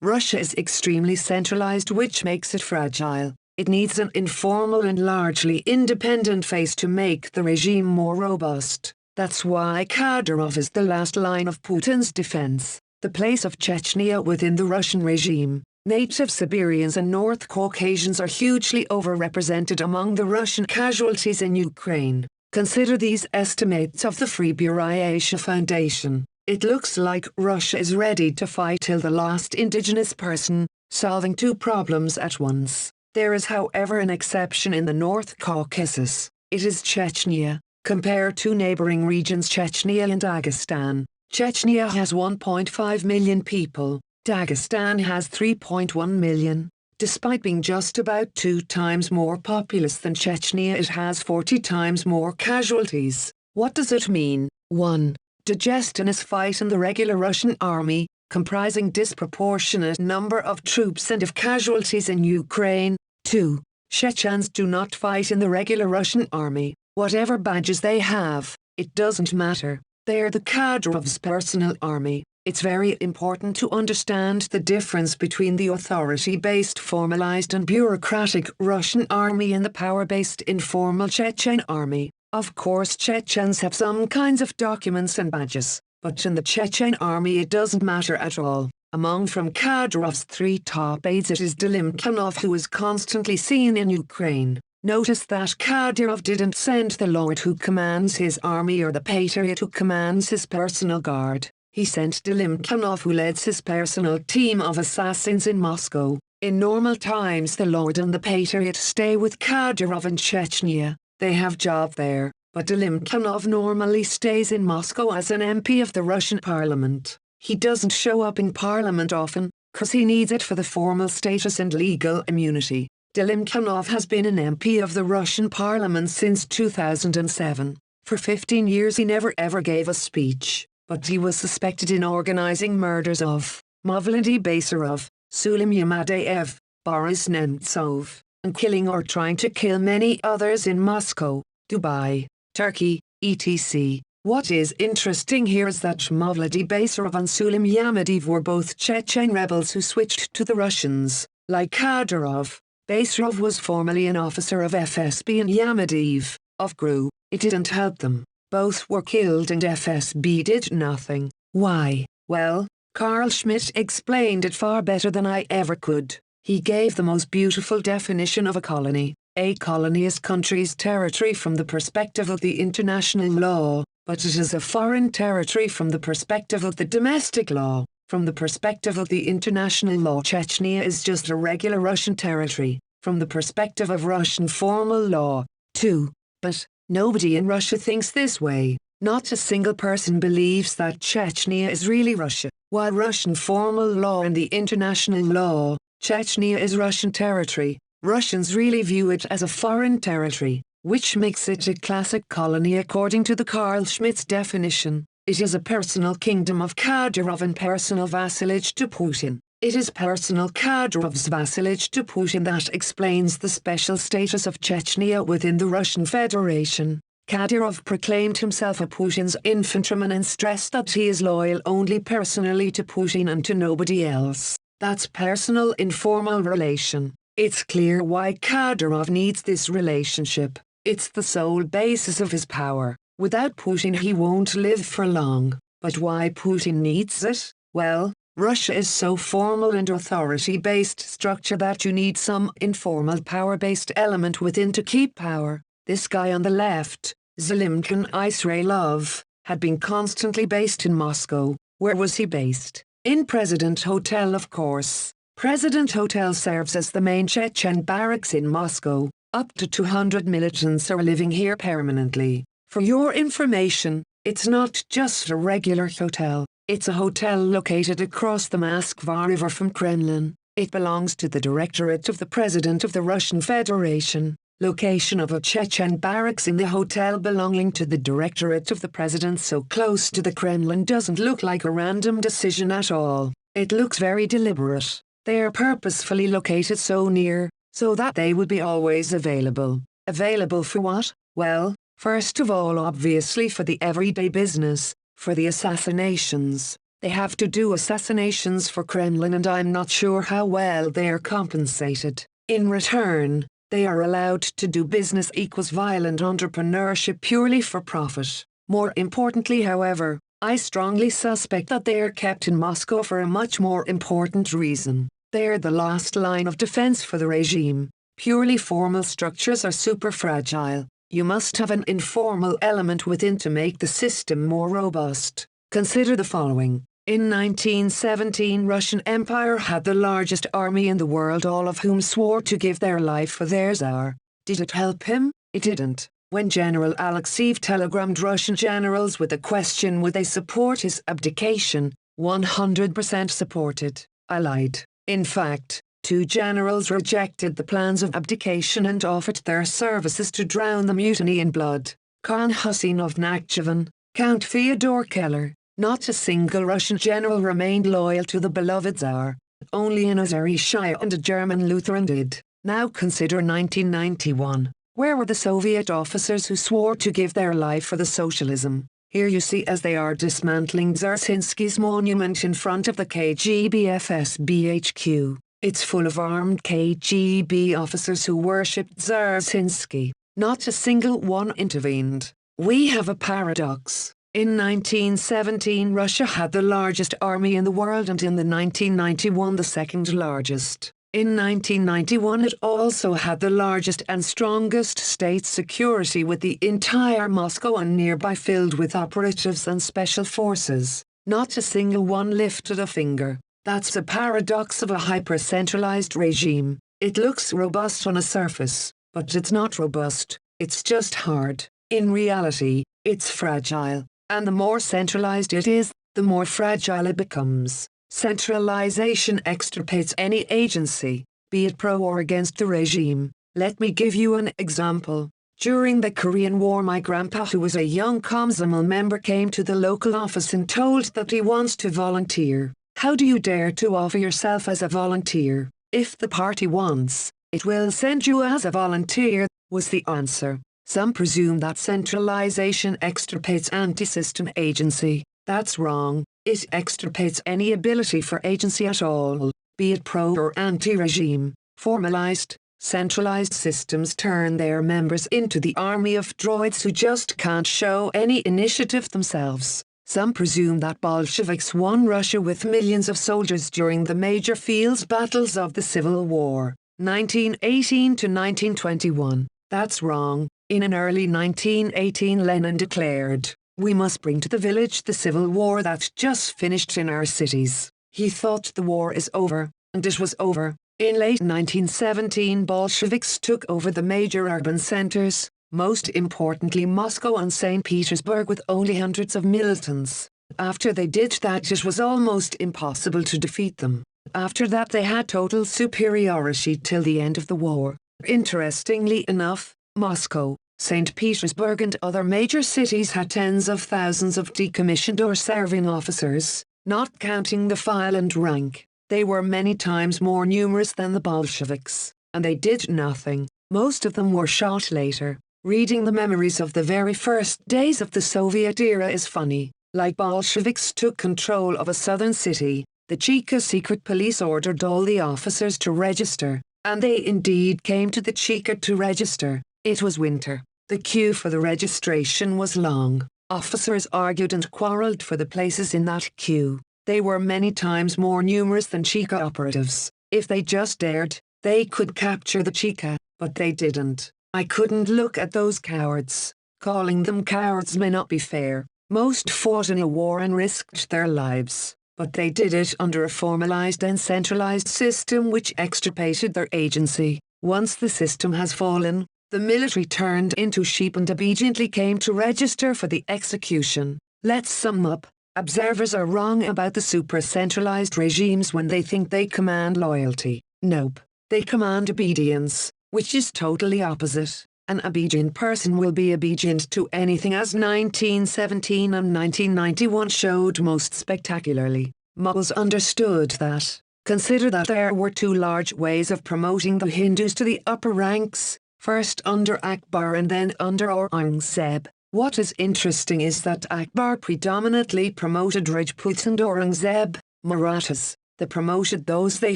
Russia is extremely centralized, which makes it fragile. It needs an informal and largely independent face to make the regime more robust. That's why Kadyrov is the last line of Putin's defense. The place of Chechnya within the Russian regime. Native Siberians and North Caucasians are hugely overrepresented among the Russian casualties in Ukraine. Consider these estimates of the Free Buryatia Foundation. It looks like Russia is ready to fight till the last indigenous person, solving two problems at once. There is, however, an exception in the North Caucasus. It is Chechnya. Compare two neighboring regions, Chechnya and Dagestan. Chechnya has 1.5 million people. Dagestan has 3.1 million. Despite being just about 2 times more populous than Chechnya, it has 40 times more casualties. What does it mean? 1. Dagestan is fighting the regular Russian army, comprising disproportionate number of troops and of casualties in Ukraine. 2. Chechens do not fight in the regular Russian army. Whatever badges they have, it doesn't matter. They are the Kadyrov's personal army. It's very important to understand the difference between the authority-based formalized and bureaucratic Russian army and the power-based informal Chechen army. Of course, Chechens have some kinds of documents and badges, but in the Chechen army it doesn't matter at all. Among from Kadyrov's 3 top aides, it is Delimkanov who is constantly seen in Ukraine. Notice that Kadyrov didn't send the lord who commands his army or the patriot who commands his personal guard. He sent Delimkanov, who leads his personal team of assassins in Moscow. In normal times the lord and the patriot stay with Kadyrov in Chechnya. They have job there, but Delimkanov normally stays in Moscow as an MP of the Russian parliament. He doesn't show up in parliament often, cause he needs it for the formal status and legal immunity. Delimkanov has been an MP of the Russian parliament since 2007. For 15 years he never ever gave a speech, but he was suspected in organizing murders of Mavlady Basarov, Sulim Yamadev, Boris Nemtsov, and killing or trying to kill many others in Moscow, Dubai, Turkey, etc. What is interesting here is that Mavlady Basarov and Sulim Yamadev were both Chechen rebels who switched to the Russians. Like Kadyrov, Basarov was formerly an officer of FSB and Yamadev, of GRU. It didn't help them. Both were killed and FSB did nothing. Why? Well, Carl Schmitt explained it far better than I ever could. He gave the most beautiful definition of a colony. A colony is country's territory from the perspective of the international law, but it is a foreign territory from the perspective of the domestic law. From the perspective of the international law, Chechnya is just a regular Russian territory. From the perspective of Russian formal law, too. But nobody in Russia thinks this way. Not a single person believes that Chechnya is really Russia. While Russian formal law and the international law, Chechnya is Russian territory, Russians really view it as a foreign territory, which makes it a classic colony according to the Carl Schmitt's definition. It is a personal kingdom of Kadyrov and personal vassalage to Putin. It is personal Kadyrov's vassalage to Putin that explains the special status of Chechnya within the Russian Federation. Kadyrov proclaimed himself a Putin's infantryman and stressed that he is loyal only personally to Putin and to nobody else. That's personal informal relation. It's clear why Kadyrov needs this relationship. It's the sole basis of his power. Without Putin he won't live for long. But why Putin needs it? Well, Russia is so formal and authority-based structure that you need some informal power-based element within to keep power. This guy on the left, Zelimkin Israelov, had been constantly based in Moscow. Where was he based? In President Hotel, of course. President Hotel serves as the main Chechen barracks in Moscow. Up to 200 militants are living here permanently. For your information, it's not just a regular hotel. It's a hotel located across the Moskva River from Kremlin. It belongs to the Directorate of the President of the Russian Federation. Location of a Chechen barracks in the hotel belonging to the Directorate of the President so close to the Kremlin doesn't look like a random decision at all. It looks very deliberate. They are purposefully located so near, so that they would be always available. Available for what? Well, first of all obviously for the everyday business, for the assassinations. They have to do assassinations for Kremlin, and I'm not sure how well they are compensated. In return, they are allowed to do business equals violent entrepreneurship purely for profit. More importantly, however, I strongly suspect that they are kept in Moscow for a much more important reason. They are the last line of defense for the regime. Purely formal structures are super fragile. You must have an informal element within to make the system more robust. Consider the following. In 1917, Russian Empire had the largest army in the world, all of whom swore to give their life for their Tsar. Did it help him? It didn't. When General Alexeyev telegrammed Russian generals with the question would they support his abdication, 100% supported. I lied. In fact, 2 generals rejected the plans of abdication and offered their services to drown the mutiny in blood. Khan Hussein of Nakhchivan, Count Fyodor Keller. Not a single Russian general remained loyal to the beloved Tsar. Only an Azeri Shia and a German Lutheran did. Now consider 1991. Where were the Soviet officers who swore to give their life for the socialism? Here you see as they are dismantling Dzerzhinsky's monument in front of the KGB FSB HQ. It's full of armed KGB officers who worshipped Dzerzhinsky. Not a single one intervened. We have a paradox. In 1917, Russia had the largest army in the world, and in the 1991 the second largest. In 1991 it also had the largest and strongest state security, with the entire Moscow and nearby filled with operatives and special forces. Not a single one lifted a finger. That's the paradox of a hyper-centralized regime. It looks robust on a surface, but it's not robust, it's just hard. In reality, it's fragile. And the more centralized it is, the more fragile it becomes. Centralization extirpates any agency, be it pro or against the regime. Let me give you an example. During the Korean War, my grandpa, who was a young Komsomol member, came to the local office and told that he wants to volunteer. How do you dare to offer yourself as a volunteer? If the party wants, it will send you as a volunteer, was the answer. Some presume that centralization extirpates anti-system agency. That's wrong. It extirpates any ability for agency at all, be it pro or anti-regime. Formalized, centralized systems turn their members into the army of droids who just can't show any initiative themselves. Some presume that Bolsheviks won Russia with millions of soldiers during the major fields battles of the Civil War, 1918 to 1921. That's wrong. In an early 1918, Lenin declared, "We must bring to the village the civil war that just finished in our cities." He thought the war is over, and it was over. In late 1917, Bolsheviks took over the major urban centers, most importantly Moscow and St. Petersburg, with only hundreds of militants. After they did that, it was almost impossible to defeat them. After that, they had total superiority till the end of the war. Interestingly enough, Moscow, St. Petersburg and other major cities had tens of thousands of decommissioned or serving officers, not counting the file and rank. They were many times more numerous than the Bolsheviks, and they did nothing. Most of them were shot later. Reading the memories of the very first days of the Soviet era is funny. Like Bolsheviks took control of a southern city, the Cheka secret police ordered all the officers to register, and they indeed came to the Cheka to register. It was winter. The queue for the registration was long. Officers argued and quarreled for the places in that queue. They were many times more numerous than Cheka operatives. If they just dared, they could capture the Cheka, but they didn't. I couldn't look at those cowards. Calling them cowards may not be fair. Most fought in a war and risked their lives, but they did it under a formalized and centralized system which extirpated their agency. Once the system has fallen, the military turned into sheep and obediently came to register for the execution. Let's sum up. Observers are wrong about the super-centralized regimes when they think they command loyalty. Nope. They command obedience, which is totally opposite. An obedient person will be obedient to anything, as 1917 and 1991 showed most spectacularly. Mughals understood that. Consider that there were 2 large ways of promoting the Hindus to the upper ranks, first under Akbar and then under Aurangzeb. What is interesting is that Akbar predominantly promoted Rajputs and Aurangzeb, Marathas. They promoted those they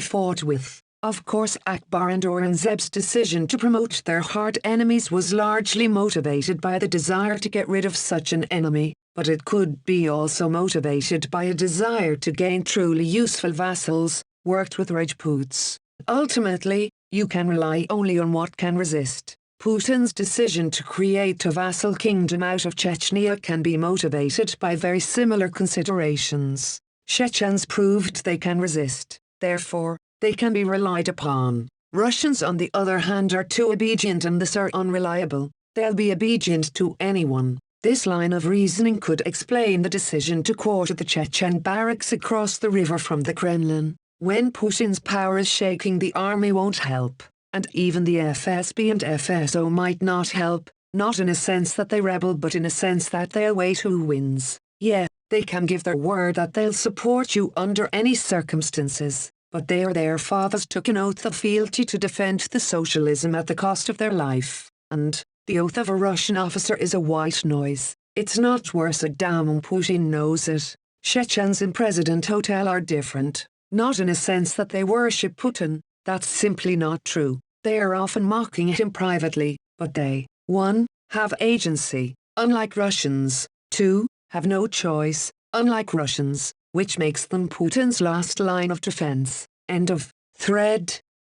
fought with. Of course, Akbar and Aurangzeb's decision to promote their hard enemies was largely motivated by the desire to get rid of such an enemy, but it could be also motivated by a desire to gain truly useful vassals, worked with Rajputs. Ultimately, you can rely only on what can resist. Putin's decision to create a vassal kingdom out of Chechnya can be motivated by very similar considerations. Chechens proved they can resist, therefore, they can be relied upon. Russians on the other hand are too obedient and thus are unreliable. They'll be obedient to anyone. This line of reasoning could explain the decision to quarter the Chechen barracks across the river from the Kremlin. When Putin's power is shaking, the army won't help, and even the FSB and FSO might not help, not in a sense that they rebel but in a sense that they'll wait who wins. Yeah, they can give their word that they'll support you under any circumstances, but their fathers took an oath of fealty to defend the socialism at the cost of their life, and the oath of a Russian officer is a white noise. It's not worth a damn and Putin knows it. Chechens in President Hotel are different, not in a sense that they worship Putin, that's simply not true. They are often mocking him privately, but they, 1. Have agency, unlike Russians, 2. Have no choice, unlike Russians, which makes them Putin's last line of defense. End of thread.